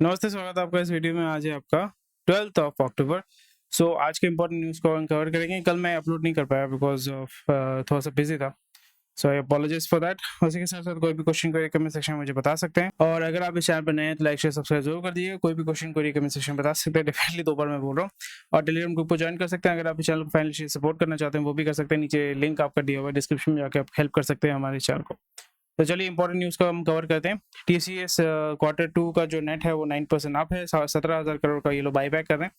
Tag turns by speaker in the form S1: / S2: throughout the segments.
S1: नमस्ते, स्वागत है आपका इस वीडियो में। आज है आपका 12th ऑफ अक्टूबर। सो आज के इंपॉर्टेंट न्यूज़ को हम कवर करेंगे। कल मैं अपलोड नहीं कर पाया बिकॉज ऑफ थोड़ा सा बिजी था, सो आई अपोलोजाइज फॉर दैट। उसी के साथ साथ कोई भी क्वेश्चन कोई कमेंट सेक्शन में मुझे बता सकते हैं, और अगर आप इस चैनल पर नए हैं तो लाइक शेयर सब्सक्राइब जरूर कर दीजिए। कोई भी क्वेश्चन कोई कमेंट सेक्शन में बता सकते हैं, डेफिनेटली 2 बार मैं बोल रहा हूँ। और टेलीग्राम ग्रुप को ज्वाइन कर सकते हैं। अगर आप इस चैनल को फाइनेंशियली सपोर्ट करना चाहते हैं वो भी कर सकते हैं। नीचे लिंक आपका दिया हुआ है, डिस्क्रिप्शन में जाकर आप हेल्प कर सकते हैं हमारे चैनल को। तो चलिए इंपॉर्टेंट न्यूज़ को हम कवर करते हैं। टीसीएस Q2 का जो नेट है वो 9% अप है। 17,000 करोड़ का ये लोग बाईबैक कर रहे हैं।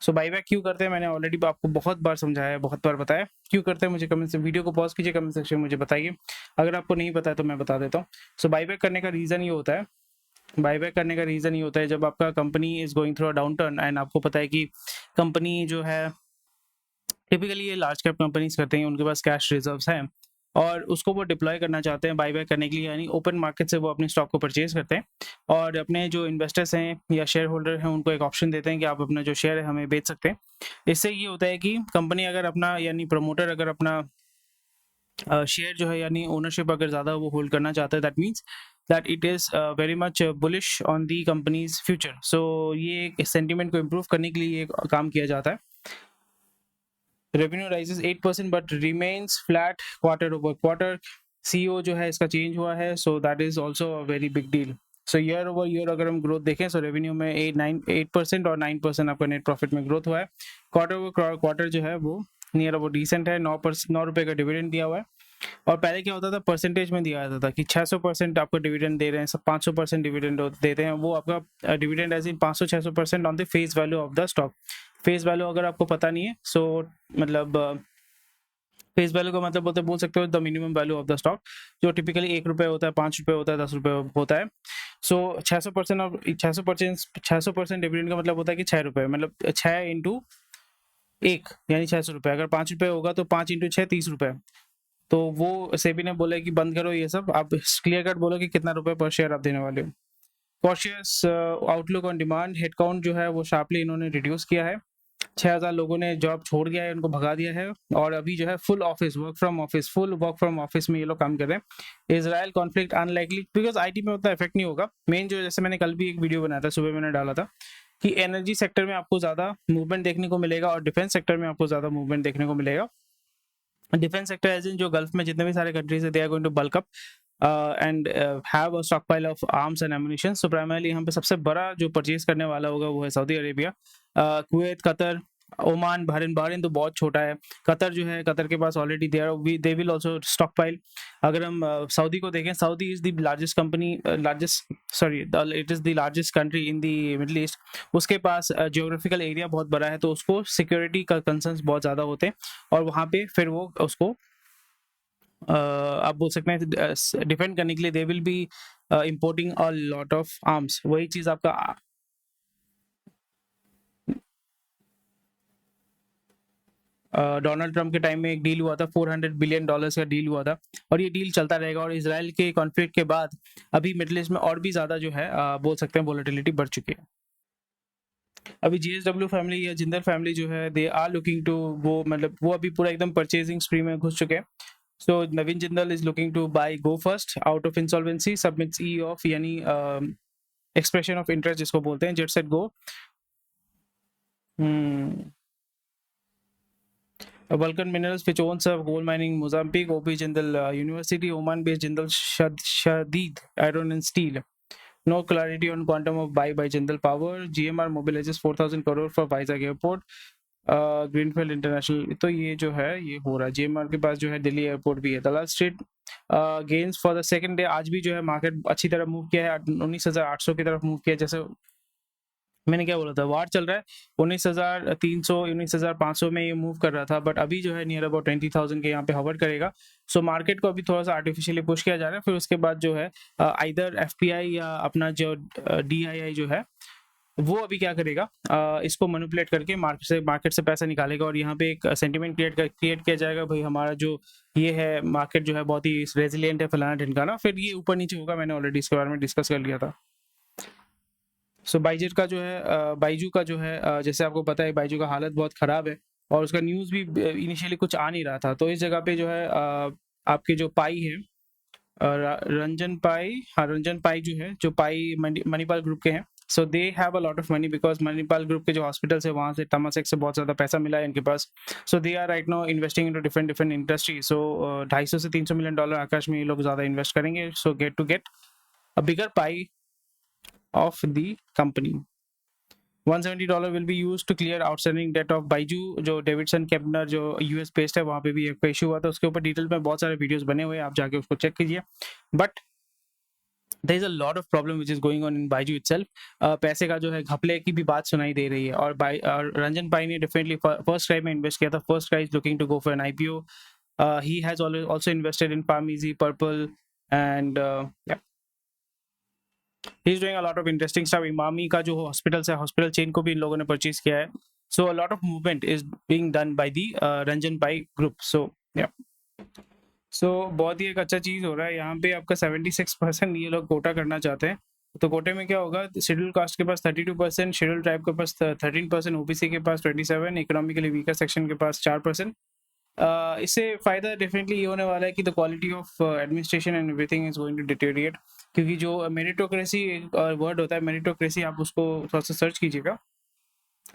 S1: सो बाईबैक क्यों करते हैं मैंने ऑलरेडी आपको बहुत बार समझाया है, बहुत बार बताया क्यों करते हैं। मुझे कमेंट से वीडियो को पॉज कीजिए, कमेंट सेक्शन में मुझे बताइए। अगर आपको नहीं पता है तो मैं बता देता हूँ। सो बाईबैक करने का रीज़न ये होता है, बाईबैक करने का रीज़न ये होता है जब आपका company is going through a down turn and आपको पता है कि कंपनी जो है टिपिकली ये लार्ज कैप कंपनीज करते हैं, उनके पास कैश रिजर्व्स हैं और उसको वो डिप्लॉय करना चाहते हैं बाईबैक करने के लिए, यानी ओपन मार्केट से वो अपने स्टॉक को परचेज करते हैं और अपने जो इन्वेस्टर्स हैं या शेयर होल्डर हैं उनको एक ऑप्शन देते हैं कि आप अपना जो शेयर है हमें बेच सकते हैं। इससे ये होता है कि कंपनी अगर अपना यानी प्रमोटर अगर अपना शेयर जो है यानी ओनरशिप अगर ज़्यादा वो होल्ड करना चाहता है, that means that it is very much bullish on the company's future. So ये सेंटिमेंट को इम्प्रूव करने के लिए ये काम किया जाता है। Revenue rises 8% but remains flat quarter over quarter. CEO जो है इसका चेंज हुआ है, so that is also a very big deal. So year over year अगर हम ग्रोथ देखें, सो रेवेन्यू में 8% और 9% आपका नेट प्रॉफिट में ग्रोथ हुआ है। क्वार्टर ओवर क्वार्टर जो है वो नियर अबाउट डिसेंट है। 9 रुपये का डिविडेंड दिया हुआ है। और पहले क्या होता था, परसेंटेज में दिया जाता था कि 600% आपको डिविडेंड दे रहे हैं, सब 500% डिविडेंड देते हैं। वो आपका dividend as in 500-600% on the face value of the stock. Face value अगर आपको पता नहीं है, सो मतलब फेस वैल्यू का मतलब बोल सकते हो the minimum value of the stock, जो टिपिकली 1 रुपये होता है, 5 रुपये होता है, 10 रुपये होता है। सो 600% और 600% डिविडेंड का मतलब होता है कि 6 रुपये, मतलब 6 इंटू 1 यानी 600 रुपये। अगर 5 रुपये होगा तो 5 इंटू 6 30 रुपये। तो वो सेबी ने बोला कि बंद करो ये सब, आप क्लियर कट बोलो कि कितना रुपए पर शेयर आप देने वाले हो। Cautious outlook on demand, headcount जो है वो शार्पली इन्होंने रिड्यूस किया है। 6,000 लोगों ने जॉब छोड़ दिया है, उनको भगा दिया है और अभी जो है फुल वर्क फ्रॉम ऑफिस में ये लोग काम कर रहे हैं। Israel conflict unlikely, because IT में उतना इफेक्ट नहीं होगा। मेन जो जैसे मैंने कल भी एक वीडियो बनाया था, सुबह मैंने डाला था कि एनर्जी सेक्टर में आपको ज़्यादा मूवमेंट देखने को मिलेगा और डिफेंस सेक्टर में आपको ज़्यादा मूवमेंट देखने को मिलेगा। डिफेंस सेक्टर एज इन जो गल्फ में जितने भी सारे कंट्रीज है, they are going to bulk up and have a stockpile of arms and ammunition. So primarily यहाँ पे सबसे बड़ा जो परचेज करने वाला होगा वो है Saudi Arabia, Kuwait, Qatar, Oman, Bahrain तो बहुत छोटा है। कतर जो है, कतर के पास already they will also stockpile. अगर हम सऊदी को देखें, Saudi is the largest company, it is the largest country in the Middle East. उसके पास जियोग्राफिकल एरिया बहुत बड़ा है, तो उसको सिक्योरिटी का कंसर्न्स बहुत ज़्यादा होते हैं और वहाँ पे फिर वो उसको आप बोल सकते हैं डिफेंड करने के लिए they will be importing a lot of arms. वही चीज़ आपका डोनाल्ड ट्रंप के टाइम में एक डील हुआ था, $400 बिलियन का डील हुआ था और ये डील चलता रहेगा। और इसराइल के कॉन्फ्लिक्ट के बाद अभी मिडिल ईस्ट में और भी ज़्यादा जो है बोल सकते हैं वोलेटिलिटी बढ़ चुकी है। अभी जीएसडब्ल्यू फैमिली या जिंदल फैमिली जो है, दे आर लुकिंग टू, वो मतलब वो अभी पूरा एकदम परचेजिंग स्प्री में घुस चुके हैं। So Naveen Jindal is looking to buy Go First out of insolvency, submits E of यानी एक्सप्रेशन ऑफ इंटरेस्ट जिसको बोलते हैं, jet set go. Vulcan Minerals, which owns a coal mining Mozambique, OP Jindal University, Oman-based Jindal Shadid Iron and Steel. No clarity on quantum of buy by Jindal Power. GMR mobilizes 4,000 crore for Vizag Airport. Greenfield international, तो ये जो है ये हो रहा है। GMR के पास जो है दिल्ली एयरपोर्ट भी है। Dalal street gains for the second day, आज भी जो है मार्केट अच्छी तरह मूव किया है, 19,800 की तरफ मूव किया। जैसे मैंने क्या बोला था, वार चल रहा है, 19,300 19,500 में ये मूव कर रहा था, बट अभी जो है नियर अबाउट 20,000 के यहाँ पे हवर करेगा। सो मार्केट को अभी थोड़ा सा आर्टिफिशियली पुश किया जा रहा है। फिर उसके बाद जो है आइदर एफपीआई या अपना जो डीआईआई जो है वो अभी क्या करेगा, इसको मैनिपुलेट करके मार्केट से पैसा निकालेगा और यहाँ पे एक सेंटिमेंट क्रिएट किया जाएगा, भाई हमारा जो ये है मार्केट जो है बहुत ही रेजिलियंट है, फलाना ढिमकाना। फिर ये ऊपर नीचे होगा, मैंने ऑलरेडी इसके बारे में डिस्कस कर लिया था। सो बाइजेट का जो है बाइजू का जो है, जैसे आपको पता है बाइजू का हालत बहुत ख़राब है और उसका न्यूज़ भी इनिशियली कुछ आ नहीं रहा था। तो इस जगह पे जो है आपके जो पाई है, रंजन पाई जो है, जो पाई मणिपाल ग्रुप के हैं, so they have a lot of money because Manipal group के जो हॉस्पिटल्स है वहाँ से तमासेक से बहुत ज़्यादा पैसा मिला है इनके पास. So they are right now investing into different different industry. So 250 से 300 मिलियन डॉलर आकाश में ये लोग ज़्यादा इन्वेस्ट करेंगे. सो get a bigger pi of the company. $170 will be used to clear outstanding debt of Baiju. जो डेविडसन केपनर जो US based है वहाँ पे भी एक इशू हुआ था, उसके ऊपर डिटेल में बहुत सारे वीडियोस बने हुए हैं, आप जाके उसको चेक कीजिए. But there is a lot of problem which is going on in Baiju itself. पैसे का जो है घपले की भी बात सुनाई दे रही है. और रंजन पाई ने डेफिनेटली फर्स्ट क्राई में इन्वेस्ट किया था. FirstCry is looking to go for an IPO. He has also invested in Farmeasy, Purple, and yeah. He's doing a lot of interesting stuff. Emami का जो हॉस्पिटल्स है, हॉस्पिटल चेन को भी इन लोगों ने परचेज किया है. So a lot of movement is being done by the Ranjan Pai group. So yeah. So बहुत ही एक अच्छा चीज़ हो रहा है यहाँ पे. आपका 76% ये लोग कोटा करना चाहते हैं. तो कोटे में क्या होगा, शेड्यूल कास्ट के पास 32%, शेड्यूल ट्राइब के पास 13%, ओबीसी के पास 27%, इकोनॉमिकली वीकर सेक्शन के पास 4%. इससे फ़ायदा डेफिनेटली ये होने वाला है कि the quality of administration and everything is going to deteriorate. क्योंकि जो मेरिटोक्रेसी वर्ड होता है, मेरिटोक्रेसी आप उसको थोड़ा सा सर्च कीजिएगा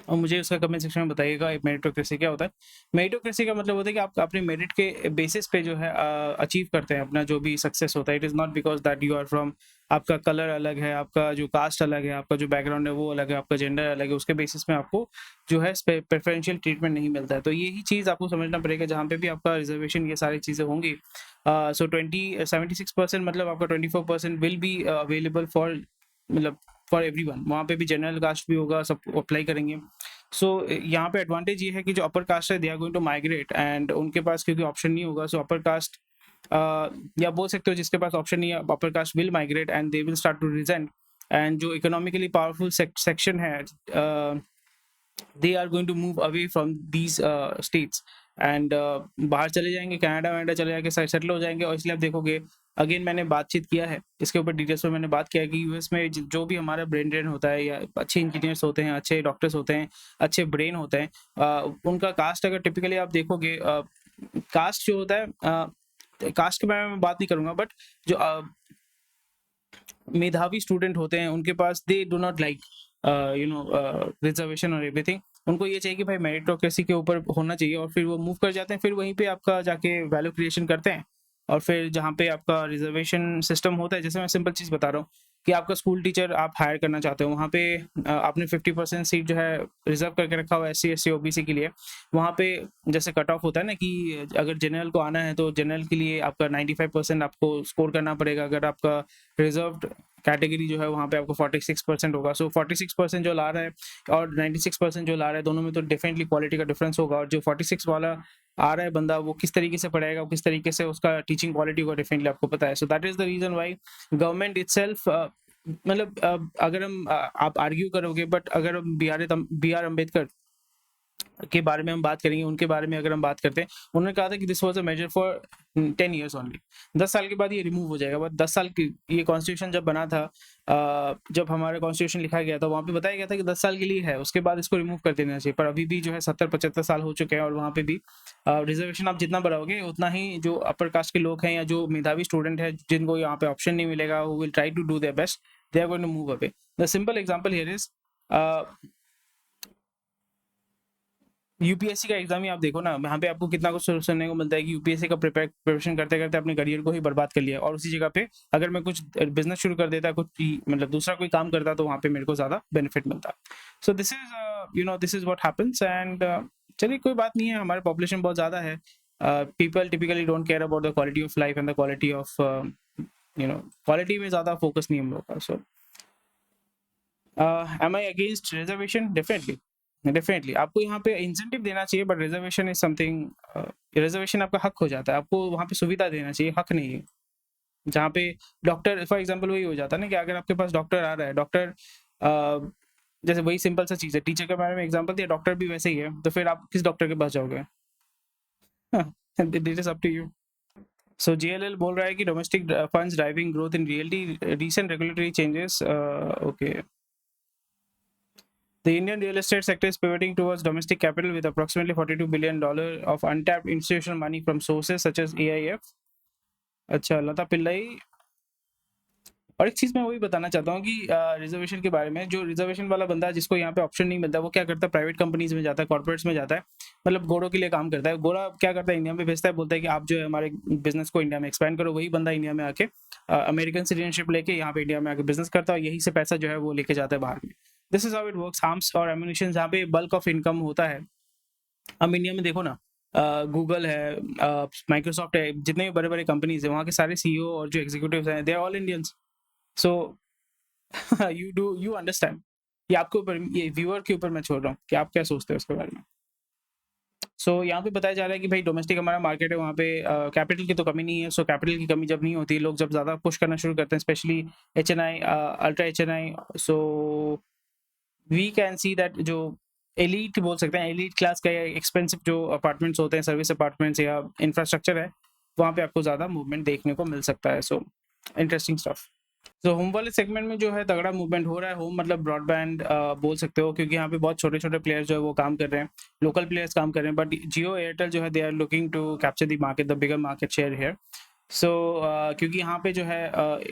S1: और मुझे उसका कमेंट सेक्शन में बताइएगा मेरिटोक्रेसी क्या होता है. मेरिटोक्रेसी का मतलब होता है कि आप अपने मेरिट के बेसिस पे जो है अचीव करते हैं अपना जो भी सक्सेस होता है. It is not because that you are from, आपका कलर अलग है, आपका जो कास्ट अलग है, आपका जो बैकग्राउंड है वो अलग है, आपका जेंडर अलग है, उसके बेसिस में आपको जो है प्रेफरेंशियल ट्रीटमेंट नहीं मिलता है. तो यही चीज़ आपको समझना पड़ेगा जहाँ पे भी आपका रिजर्वेशन ये सारी चीज़ें होंगी. सो 76% मतलब आपका 24% विल बी अवेलेबल फॉर, मतलब फॉर एवरीवन. वहाँ पे भी जनरल कास्ट भी होगा, सब अप्लाई करेंगे. सो यहाँ पे एडवांटेज ये है कि जो अपर कास्ट है they are going to migrate, and उनके पास क्योंकि ऑप्शन नहीं होगा. सो अपर कास्ट या बोल सकते हो जिसके पास ऑप्शन नहीं है, upper caste will migrate and they will start to resent. And जो इकोनॉमिकली पावरफुल सेक्शन है they are going to move away from these states and बाहर चले जाएंगे, कनाडा वनाडा चले जाके सेटल हो जाएंगे. और इसलिए आप देखोगे, अगेन मैंने बातचीत किया है इसके ऊपर डिटेल्स में, मैंने बात किया है कि यूएस में जो भी हमारा ब्रेन ड्रेन होता है, या अच्छे इंजीनियर्स होते हैं, अच्छे डॉक्टर्स होते हैं, अच्छे ब्रेन होते हैं, उनका कास्ट अगर टिपिकली आप देखोगे, कास्ट जो होता है, कास्ट के बारे में बात नहीं करूँगा, बट जो मेधावी स्टूडेंट होते हैं उनके पास they do not like reservation और एवरीथिंग. उनको ये चाहिए कि भाई मेरिटोक्रेसी के ऊपर होना चाहिए, और फिर वो मूव कर जाते हैं, फिर वहीं पे आपका जाके वैल्यू क्रिएशन करते हैं. और फिर जहाँ पे आपका रिजर्वेशन सिस्टम होता है, जैसे मैं सिंपल चीज़ बता रहा हूँ कि आपका स्कूल टीचर आप हायर करना चाहते हो, वहाँ पे आपने 50% सीट जो है रिजर्व करके रखा हुआ है SC ST OBC के लिए. वहाँ पे जैसे कट ऑफ होता है ना कि अगर जनरल को आना है तो जनरल के लिए आपका 95% आपको स्कोर करना पड़ेगा. अगर आपका रिजर्व्ड कैटेगरी जो है वहाँ पे आपको 46% होगा. सो 46% जो ला रहा है और 96% जो ला रहा है, दोनों में तो डेफिनेटली क्वालिटी का डिफरेंस होगा. और जो 46 वाला आ रहा है बंदा, वो किस तरीके से पढ़ाएगा, किस तरीके से उसका टीचिंग क्वालिटी होगा, डेफिनेटली आपको पता है. So that is the reason why government itself, मतलब अगर हम आप आर्ग्यू करोगे, बट अगर हम BR अम्बेडकर के बारे में हम बात करेंगे, उनके बारे में अगर हम बात करते हैं, उन्होंने कहा था कि this was a major for 10 years only. 10 साल के बाद ये रिमूव हो जाएगा. बट 10 साल की ये कॉन्स्टिट्यूशन जब बना था, जब हमारा कॉन्स्टिट्यूशन लिखा गया था, वहाँ पे बताया गया था कि 10 साल के लिए है, उसके बाद इसको रिमूव कर देना चाहिए. पर अभी भी जो है 70-75 साल हो चुके हैं, और वहाँ पे भी रिजर्वेशन आप जितना बढ़ाओगे उतना ही जो अपर कास्ट के लोग हैं या जो मेधावी स्टूडेंट है जिनको यहाँ पे ऑप्शन नहीं मिलेगा, who will try to do their best, they are going to move away. The simple example here is UPSC का एग्जाम ही आप देखो ना, यहाँ पे आपको कितना कुछ सुनने को मिलता है कि यूपीएससी का प्रिपरेशन करते करते अपने करियर को ही बर्बाद कर लिया. और उसी जगह पे अगर मैं कुछ बिजनेस शुरू कर देता, कुछ मतलब दूसरा कोई काम करता, तो वहाँ पे मेरे को ज्यादा बेनिफिट मिलता. So this is this is what happens. And चलिए कोई बात नहीं है, हमारे पॉपुलेशन बहुत ज्यादा है. People typically don't care about the quality of life and the quality of quality में ज्यादा फोकस नहीं हम लोग का. सो एम आई अगेंस्ट रिजर्वेशन? डेफिनेटली आपको यहाँ पे इंसेंटिव देना चाहिए, but reservation is something, reservation आपका हक हो जाता है. आपको वहाँ पे सुविधा देना चाहिए, हक नहीं है. जहाँ पे डॉक्टर फॉर एग्जांपल वही हो जाता है ना कि अगर आपके पास डॉक्टर आ रहा है, डॉक्टर जैसे वही सिंपल सा चीज़ है, टीचर के बारे में एग्जांपल दिया, डॉक्टर भी वैसे ही है, तो फिर आप किस डॉक्टर के पास जाओगे? It is up to you. So JLL बोल रहा है कि domestic funds driving growth in realty, recent regulatory changes. Okay. The Indian real estate sector is pivoting towards domestic capital with approximately $42 billion of untapped institutional money from sources such as AIF. अच्छा, लता पिल्लाई और एक चीज़ मैं वही बताना चाहता हूँ कि reservation के बारे में, जो रिजर्वेशन वाला बंदा है जिसको यहाँ पे ऑप्शन नहीं मिलता, वो क्या करता है, प्राइवेट कंपनीज में जाता है, कॉर्पोरेट्स में जाता है, मतलब गोड़ों के लिए काम करता है। गोरा क्या करता है, इंडिया में भेजता है, बोलता है कि आप जो है हमारे बिजनेस को इंडिया में एक्सपैंड करो। वही बंदा इंडिया में आके अमेरिकन सिटीजनशिप लेके यहाँ पे इंडिया में आके बिजनेस करता है, और यही से पैसा जो है वो लेके जाता है बाहर में। This is how it works. Arms और एम्यूनिशन जहाँ पे बल्क ऑफ इनकम होता है, हम इंडिया में देखो ना, गूगल है, माइक्रोसॉफ्ट है, जितने भी बड़े बड़े कंपनीज है, वहाँ के सारे सीईओ और जो एग्जीक्यूटिव्स हैं, they are all Indians. So you understand. ये आपके ऊपर, ये व्यूअर के ऊपर मैं छोड़ रहा हूँ कि आप क्या सोचते हो उसके बारे में। यहाँ पे बताया जा रहा है कि भाई डोमेस्टिक हमारा मार्केट है, वहाँ पे कैपिटल की तो कमी नहीं है। कैपिटल की कमी जब नहीं होती, लोग जब ज़्यादा पुश करना शुरू करते हैं, specially HNI, ultra HNI, so we can see that जो एलीट बोल सकते हैं, एलीट क्लास का एक्सपेंसिव जो अपार्टमेंट्स होते हैं, सर्विस अपार्टमेंट्स या इंफ्रास्ट्रक्चर है, वहाँ पे आपको ज़्यादा मूवमेंट देखने को मिल सकता है। Interesting stuff. होम वाले सेगमेंट में जो है तगड़ा मूवमेंट हो रहा है। होम मतलब ब्रॉडबैंड बोल सकते हो, क्योंकि यहाँ पे बहुत छोटे छोटे प्लेयर्स जो है वो काम कर रहे हैं, लोकल प्लेयर्स काम कर रहे हैं, बट जियो एयरटेल जो है they are looking to capture the market, the bigger market share here. क्योंकि यहाँ पे जो है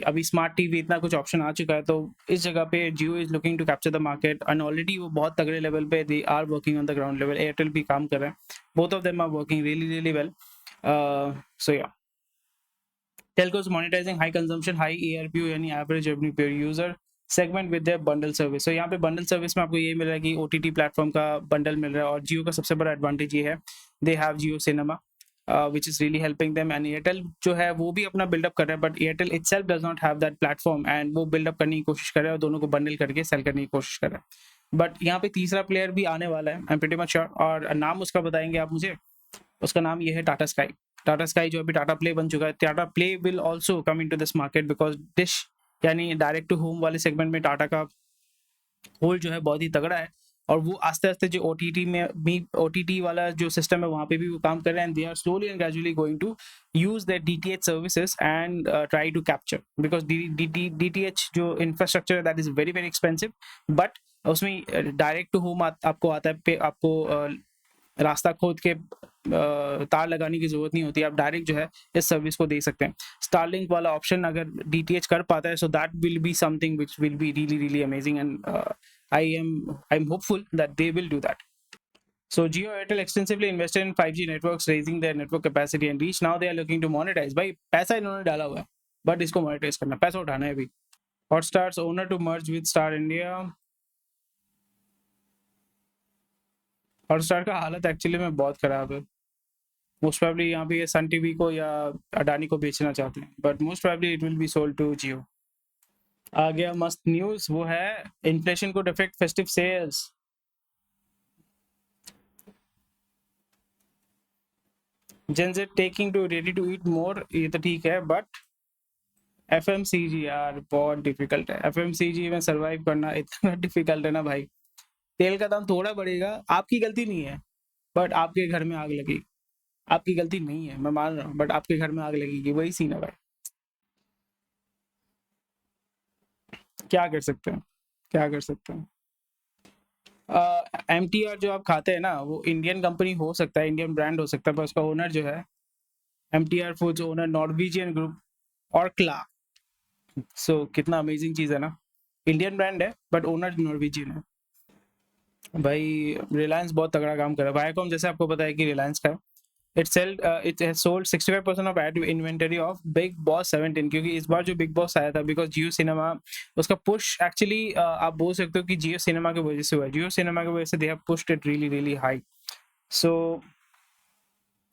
S1: अभी स्मार्ट टीवी इतना कुछ ऑप्शन आ चुका है, तो इस जगह पे Jio is looking to capture the market, and already वो बहुत तगड़े लेवल पे they are working on the ground level. Airtel भी काम कर रहे हैं, both of them are working really really well. या telcos monetizing high consumption, high ARPU यानी average revenue per user segment with their bundle service। यहाँ पे bundle service में आपको ये मिल रहा है कि OTT प्लेटफॉर्म का बंडल मिल रहा है, और जियो का सबसे बड़ा एडवांटेज ये है, they have Jio cinema which is really helping them। and Airtel जो है वो भी अपना बिल्डअप कर रहा है, but Airtel itself does not have that platform, and वो बिल्डअप करने की कोशिश कर रहा है और दोनों को बंडल करके सेल करने की कोशिश कर रहा है। बट यहाँ पे तीसरा प्लेयर भी आने वाला है, I am pretty much sure, और नाम उसका बताएंगे आप मुझे। उसका नाम ये है टाटा स्काई। टाटा स्काई जो अभी टाटा प्ले बन चुका है, Tata play will also come in to this market, because dish यानी डायरेक्ट टू होम वाले सेगमेंट में टाटा का होल्ड जो है बहुत ही तगड़ा है, और वो आस्ते आस्ते जो OTT में भी, OTT वाला जो सिस्टम है वहाँ पे भी वो काम कर रहे हैं, and they are slowly and gradually going to use their DTH services and try to capture, because DTH जो इंफ्रास्ट्रक्चर है that is very very expensive, but उसमें डायरेक्ट टू होम आपको आता है पे, आपको रास्ता खोद के तार लगाने की जरूरत नहीं होती, आप डायरेक्ट जो है इस सर्विस को दे सकते हैं। स्टारलिंक वाला ऑप्शन अगर DTH कर पाता है, so that will be something which will be really really amazing, and I am hopeful that they will do that. So Jio Airtel extensively invested in 5G networks, raising their network capacity and reach. Now they are looking to monetize। भाई पैसा इन्होंने डाला हुआ है, but इसको monetise करना, पैसा उठाना है अभी। Hotstar's owner to merge with Star India. Hotstar का हालत एक्चुअली में बहुत खराब है। मोस्ट प्रोबेबली यहाँ पे ये सन टीवी को या अडानी को बेचना चाहते हैं, but most probably it will be sold to Jio. आ गया मस्त न्यूज, वो है इन्फ्लेशन को affect festive sales. Gen Z taking to ready to eat more, ये तो ठीक है, बट FMCG यार बहुत डिफिकल्ट है। FMCG में सरवाइव करना इतना डिफिकल्ट है ना भाई। तेल का दाम थोड़ा बढ़ेगा, आपकी गलती नहीं है, बट आपके घर में आग लगेगी। आपकी गलती नहीं है, मैं मान रहा हूँ, बट आपके घर में आग लगेगी, वही सीन है भाई। क्या कर सकते हैं, क्या कर सकते हैं। MTR जो आप खाते हैं ना, वो इंडियन कंपनी हो सकता है, इंडियन ब्रांड हो सकता है, पर उसका ओनर जो है, MTR foods owner Norwegian group Orkla. कितना अमेजिंग चीज़ है ना, इंडियन ब्रांड है बट ओनर नॉर्वेजियन है। भाई रिलायंस बहुत तगड़ा काम कर रहा है। वायाकॉम जैसे आपको पता है कि रिलायंस का है, it has sold 65% of ad inventory of Big Boss 17, क्योंकि इस बार जो बिग बॉस आया था, बिकॉज जियो सिनेमा उसका पुश एक्चुअली आप बोल सकते हो कि जियो सिनेमा की वजह से हुआ है। जियो सिनेमा की वजह से they have pushed it really really high. So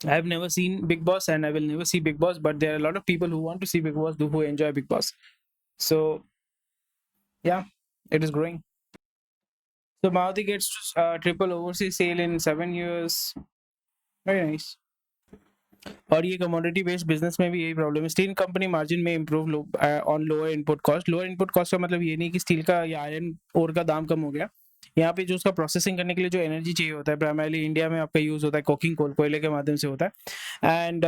S1: I have never seen Big Boss and I will never see Big Boss, but there are a lot of people who want to see Big Boss, who enjoy Big Boss. So yeah, it is growing. So Maruti gets triple overseas sale in 7 years. Very nice. और ये commodity based business में भी यही problem है। Steel company margin में improve on lower input cost. Lower input cost का मतलब ये नहीं कि स्टील का या आयरन ओर का दाम कम हो गया, यहाँ पे जो उसका प्रोसेसिंग करने के लिए जो एनर्जी चाहिए होता है, प्राइमरली इंडिया में आपका यूज होता है कोकिंग कोल, कोयले के माध्यम से होता है। एंड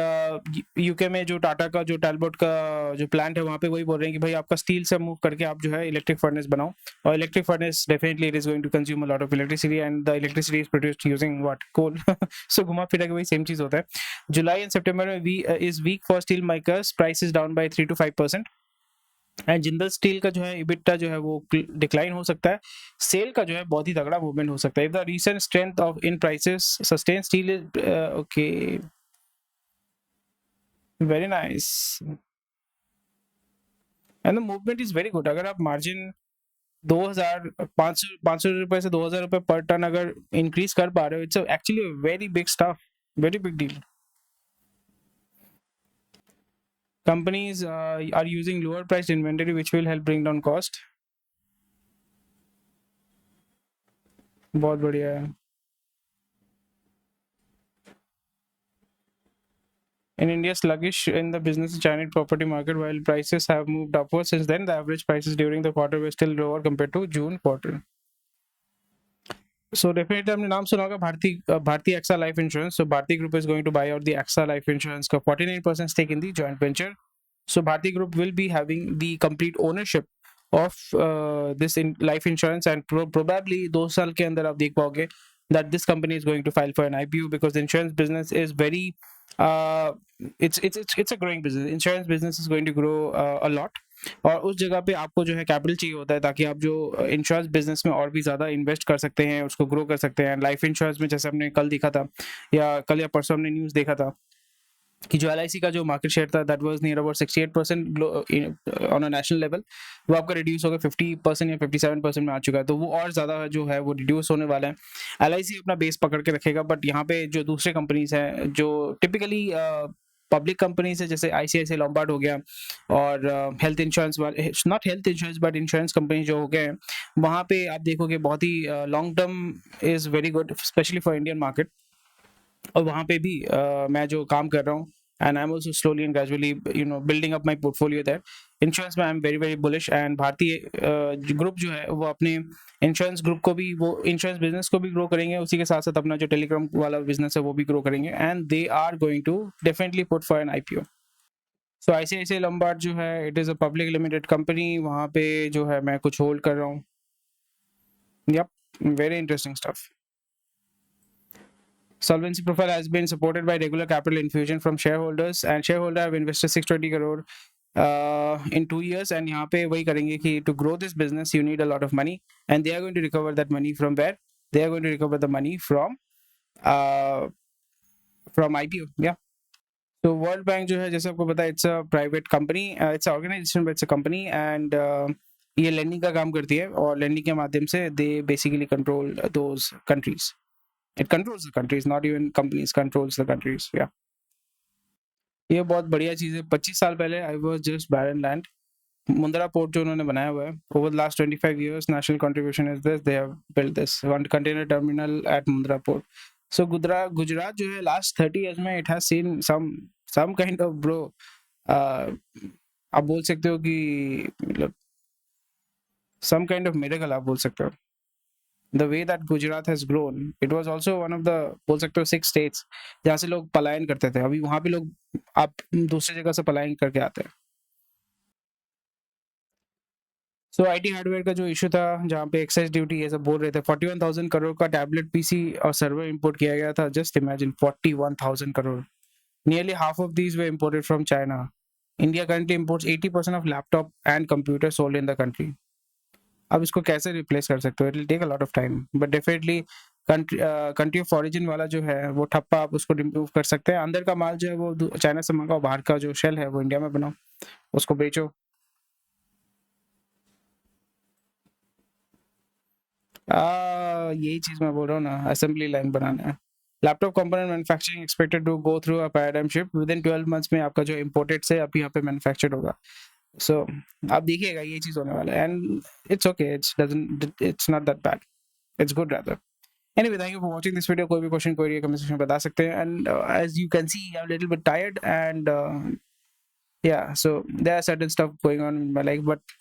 S1: यूके में जो टाटा का जो टैलबोट का जो प्लांट है, वहाँ पे वही बोल रहे हैं कि भाई आपका स्टील से मूव करके आप जो है इलेक्ट्रिक फर्नेस बनाओ, और electric furnace definitely it is going to consume a lot of electricity, and the electricity is produced using what, coal. So घुमा फिरा के वही सेम चीज होता है। जुलाई एंड सितंबर में is weak for steel makers, price is down by 3 to 5%। And Jindal steel का जो है EBITDA जो है वो डिक्लाइन हो सकता है, सेल का जो है बहुत ही तगड़ा मूवमेंट हो सकता है if the recent strength of in prices sustain steel is okay very nice and the movement is very good. अगर आप मार्जिन 2500 रुपए से 2000 रुपए पर टन अगर इंक्रीज कर पा रहे हो, it's actually very big stuff, very big deal. Companies are using lower priced inventory which will help bring down cost। बहुत बढ़िया है। In India, sluggish in the business Chinese property market, while prices have moved upwards since then, the average prices during the quarter were still lower compared to June quarter। So definitely आपने नाम सुना होगा Bharti AXA Life Insurance। So Bharti Group is going to buy out the AXA Life Insurance का 49% stake in the joint venture। So Bharti Group will be having the complete ownership of this life insurance, and probably 2 साल के अंदर आप देख पाओगे that this company is going to file for an IPO because the insurance business is very uh, it's a growing business। Insurance business is going to grow a lot, और उस जगह पे आपको जो है कैपिटल चाहिए होता है ताकि आप जो इंश्योरेंस बिजनेस में और भी ज़्यादा इन्वेस्ट कर सकते हैं, उसको ग्रो कर सकते हैं। लाइफ इंश्योरेंस में जैसे हमने कल देखा था या कल या परसों हमने न्यूज़ देखा था कि जो LIC का जो मार्केट शेयर था that was near about 68% on a national level, वो आपका रिड्यूस होकर 50% या 57% में आ चुका है। तो वो और ज़्यादा जो है वो रिड्यूस होने वाला है। LIC अपना बेस पकड़ के रखेगा, बट यहाँ पे जो दूसरे कंपनीज हैं जो टिपिकली पब्लिक कंपनीज है जैसे ICICI लॉम्बार्ड हो गया, और हेल्थ इंश्योरेंस वाले, not health insurance but insurance company जो हो गए हैं, वहाँ पे आप देखोगे बहुत ही long term is very good specially for Indian market. और वहाँ पे भी मैं जो काम कर रहा हूँ, and I am also slowly and gradually building up my portfolio that insurance में I am very very bullish. And Bharatiya group जो है वो अपने इंश्योरेंस ग्रुप को भी, वो इंश्योरेंस बिजनेस को भी ग्रो करेंगे, उसी के साथ साथ अपना जो टेलीकॉम वाला बिजनेस है वो भी ग्रो करेंगे, and they are going to definitely put for an IPO। So ICICI Lombard जो है it is a public limited company, वहाँ पे जो है मैं कुछ होल्ड कर रहा हूँ। Yup, very interesting stuff. Solvency profile has been supported by regular capital infusion from shareholders, and shareholder have invested 620 crore in 2 years, and यहाँ पे वही करेंगे कि to grow this business you need a lot of money, and they are going to recover that money from where? They are going to recover the money uh, from IPO। Yeah। So World Bank जो है जैसे आपको पता है, it's a private company, it's an organization but it's a company, and ये lending का काम करती है, और lending के माध्यम से they basically control those countries। It controls the countries, not even companies, controls the countries। Yeah। ये बहुत बढ़िया चीज़ है। 25 साल पहले I was just barren land. Mundra port जो उन्होंने बनाया हुआ है, over the last 25 years national contribution is this, they have built this one container terminal at Mundra port। So Gujarat जो है लास्ट 30 years में it has seen some kind of bro, आप बोल सकते हो कि मतलब some kind of miracle आप बोल सकते हो। The way that Gujarat has grown, it was also one of the, बोल सकते हो 6 states जहाँ से लोग पलायन करते थे। अभी वहाँ पे लोग आप दूसरी जगह से पलायन करके आते हैं। सो IT हार्डवेयर का जो इशू था जहाँ पे एक्साइज ड्यूटी ये सब बोल रहे थे, 41,000 करोड़ का टैबलेट PC और सर्वर इंपोर्ट किया गया था। Just imagine 41,000 crore. Nearly half of these were imported from China। India currently imports 80% of laptop and computers sold in the country। अब इसको कैसे रिप्लेस कर सकते हो? It will take a lot of time, but definitely country of origin वाला जो है वो ठप्पा आप उसको रिमूव कर सकते हैं। अंदर का माल जो है वो चाइना से मंगाओ, बाहर का जो शेल है वो इंडिया में बनाओ, उसको बेचो। यही चीज मैं बोल रहा हूँ ना, असेंबली लाइन बनाना है। Laptop component manufacturing expected to go through a paradigm shift within 12 months में आपका जो इंपोर्टेड से अभी यहाँ पे मैन्युफैक्चर्ड होगा। सो आप देखिएगा ये चीज होने वाला है, and it's okay, it's not that bad, it's good rather. Anyway, thank you for watching this video। कोई भी क्वेश्चन कोई कमेंट सेक्शन में बता सकते हैं, and as you can see I'm a little bit tired, and yeah, so there are certain stuff going on in my life, but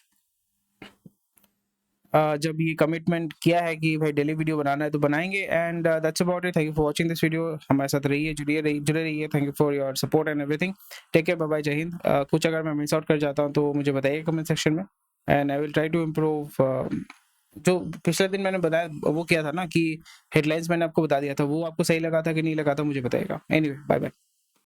S1: जब ये commitment किया है कि भाई डेली वीडियो बनाना है तो बनाएंगे, and that's about it. Thank you for watching this video. हमारे साथ रहिए, जुड़े रहिए। Thank you for your support and everything. Take care, bye bye, जय हिंद। कुछ अगर मैं मिस आउट कर जाता हूँ तो मुझे बताइए कमेंट सेक्शन में, and I will try to improve. जो पिछले दिन मैंने बताया वो किया था ना कि हेडलाइंस मैंने आपको बता दिया था, वो आपको सही लगा था कि नहीं लगा था मुझे बताइएगा। Anyway, bye bye.